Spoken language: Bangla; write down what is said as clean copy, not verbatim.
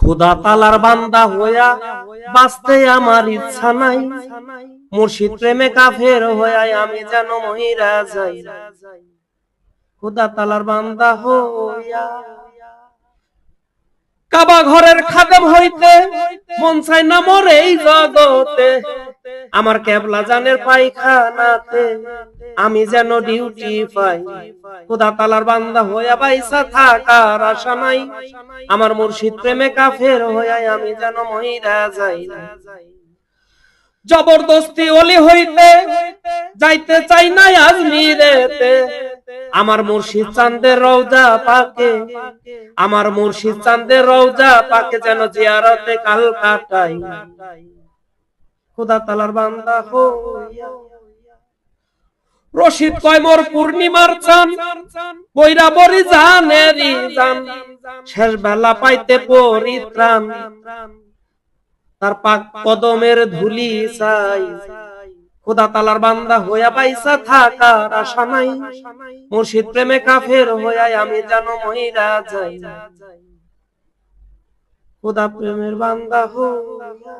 খোদা তালার বান্দা হইয়া বাঁচতে আমার ইচ্ছা নাই, মুর্শিদ প্রেমে কাফের হইয়া আমি যেন মহিরা যাই। খোদা তালার বান্দা হইয়া কাবা ঘরের খাদেম হইতে মন চাই না মোর এই জগতে, আমার কেবলা জানের পায়খানাতে আমি যেন ডিউটি পাই। খোদা তালার বান্দা হইয়া বাইসা থাকার আশা নাই, আমার মুর্শিদ প্রেমে কাফের হইয়া আমি যেন মহিরা যাই। জবরদস্তি ওলি হইতে যাইতে চাই না আজমিরেতে, আমার মুর্শিদ চাঁদের রওজা পাকে, আমার মুর্শিদ চাঁদের রওজা পাকে যেন জিয়ারতে কাল কাটাই। খোদা তালার বান্দা হইয়া রশিদ কয় মোর পূর্ণিমার চান বৈরা বরি জানেরি জান, শেষ বেলা পাইতে পরিত্রাণ তার পাক কদমের ধুলি চাই। খোদা তালার বান্দা হইয়া পাইসা থাকার আশা নাই, মুর্শিদ প্রেমে কাফের হইয়া আমি যেন মহিরা যাই। খোদা প্রেমের বান্দা হইয়া